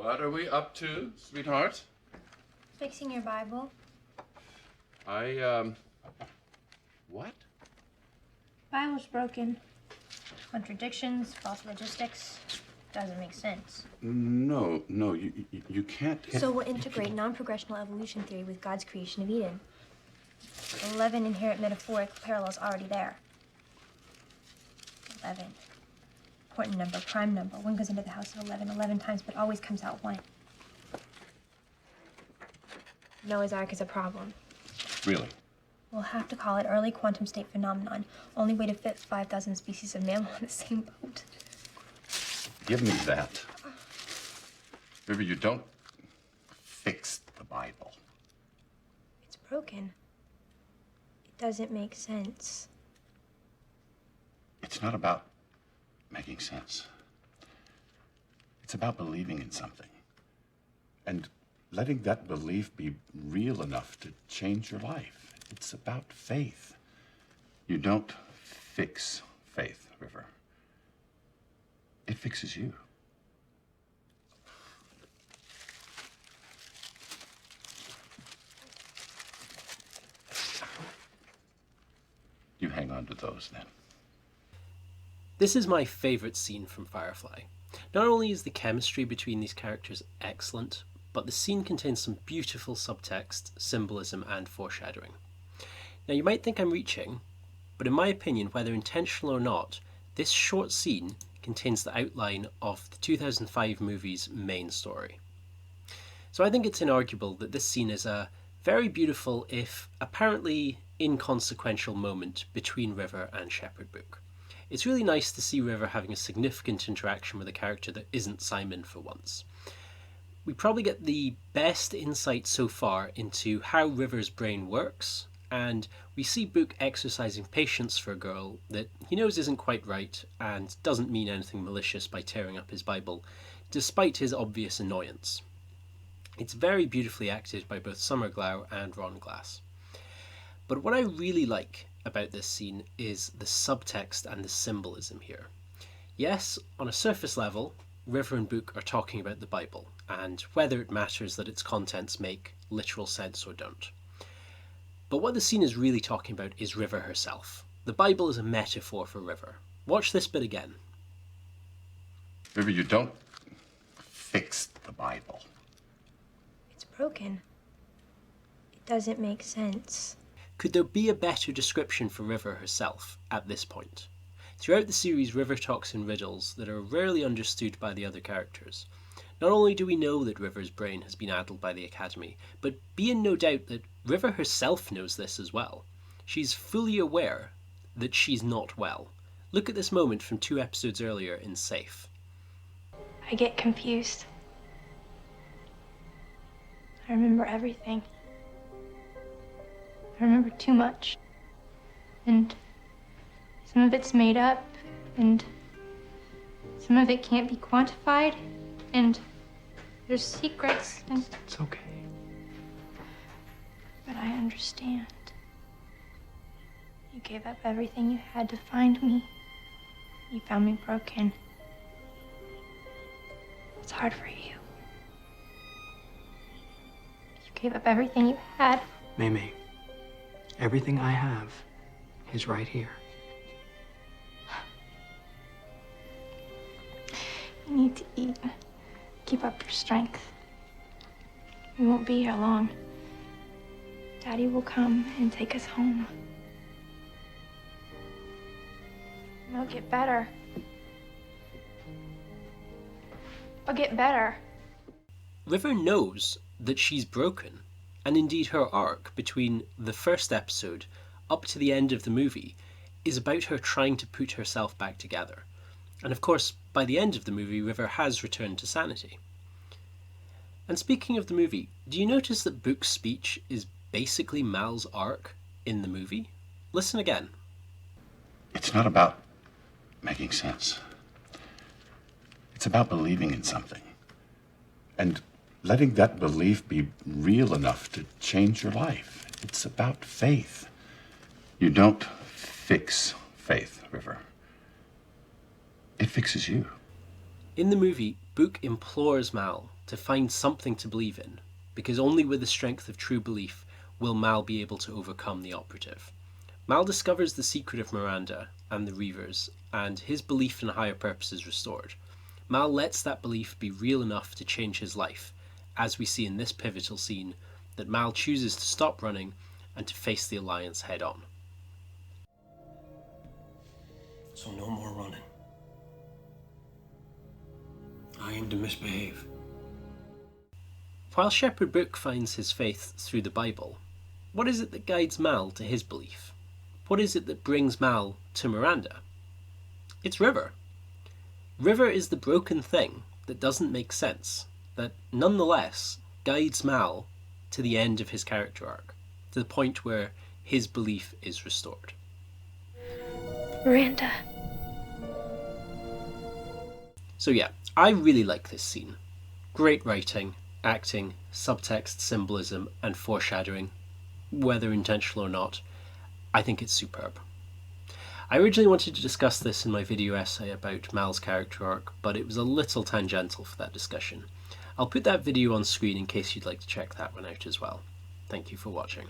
What are we up to, sweetheart? Fixing your Bible. What? Bible's broken. Contradictions, false logistics. Doesn't make sense. No, you can't. So we'll integrate non-progressional evolution theory with God's creation of Eden. 11 inherent metaphoric parallels already there. 11. Important number, prime number. 1 goes into the house of 11 times, but always comes out 1. Noah's Ark is a problem. Really? We'll have to call it early quantum state phenomenon. Only way to fit 5,000 species of mammal on the same boat. Give me that. River, you don't fix the Bible. It's broken. It doesn't make sense. It's not about making sense. It's about believing in something. And letting that belief be real enough to change your life. It's about faith. You don't fix faith, River. It fixes you. You hang on to those then. This is my favourite scene from Firefly. Not only is the chemistry between these characters excellent, but the scene contains some beautiful subtext, symbolism and foreshadowing. Now you might think I'm reaching, but in my opinion, whether intentional or not, this short scene contains the outline of the 2005 movie's main story. So I think it's inarguable that this scene is a very beautiful, if apparently inconsequential moment between River and Shepherd Book. It's really nice to see River having a significant interaction with a character that isn't Simon for once. We probably get the best insight so far into how River's brain works, and we see Book exercising patience for a girl that he knows isn't quite right and doesn't mean anything malicious by tearing up his Bible, despite his obvious annoyance. It's very beautifully acted by both Summer Glau and Ron Glass. But what I really like about this scene is the subtext and the symbolism here. Yes, on a surface level, River and Book are talking about the Bible, and whether it matters that its contents make literal sense or don't. But what the scene is really talking about is River herself. The Bible is a metaphor for River. Watch this bit again. River, you don't fix the Bible. It's broken. It doesn't make sense. Could there be a better description for River herself at this point? Throughout the series, River talks in riddles that are rarely understood by the other characters. Not only do we know that River's brain has been addled by the Academy, but be in no doubt that River herself knows this as well. She's fully aware that she's not well. Look at this moment from 2 episodes earlier in Safe. I get confused. I remember everything. I remember too much. And some of it's made up, and some of it can't be quantified, and there's secrets, and... It's okay. But I understand. You gave up everything you had to find me. You found me broken. It's hard for you. You gave up everything you had. Mamie, everything I have is right here. You need to eat. Keep up your strength. We won't be here long. Daddy will come and take us home. And I'll get better. I'll get better. River knows that she's broken, and indeed her arc between the first episode up to the end of the movie is about her trying to put herself back together. And of course, by the end of the movie, River has returned to sanity. And speaking of the movie, do you notice that Book's speech is basically Mal's arc in the movie? Listen again. It's not about making sense. It's about believing in something. And letting that belief be real enough to change your life. It's about faith. You don't fix faith, River. It fixes you. In the movie, Book implores Mal to find something to believe in, because only with the strength of true belief will Mal be able to overcome the operative. Mal discovers the secret of Miranda and the Reavers, and his belief in a higher purpose is restored. Mal lets that belief be real enough to change his life, as we see in this pivotal scene that Mal chooses to stop running and to face the Alliance head on. So no more running. I aim to misbehave. While Shepherd Book finds his faith through the Bible, what is it that guides Mal to his belief? What is it that brings Mal to Miranda? It's River. River is the broken thing that doesn't make sense, that nonetheless guides Mal to the end of his character arc, to the point where his belief is restored. Miranda. So yeah, I really like this scene. Great writing, acting, subtext, symbolism, and foreshadowing. Whether intentional or not, I think it's superb. I originally wanted to discuss this in my video essay about Mal's character arc, but it was a little tangential for that discussion. I'll put that video on screen in case you'd like to check that one out as well. Thank you for watching.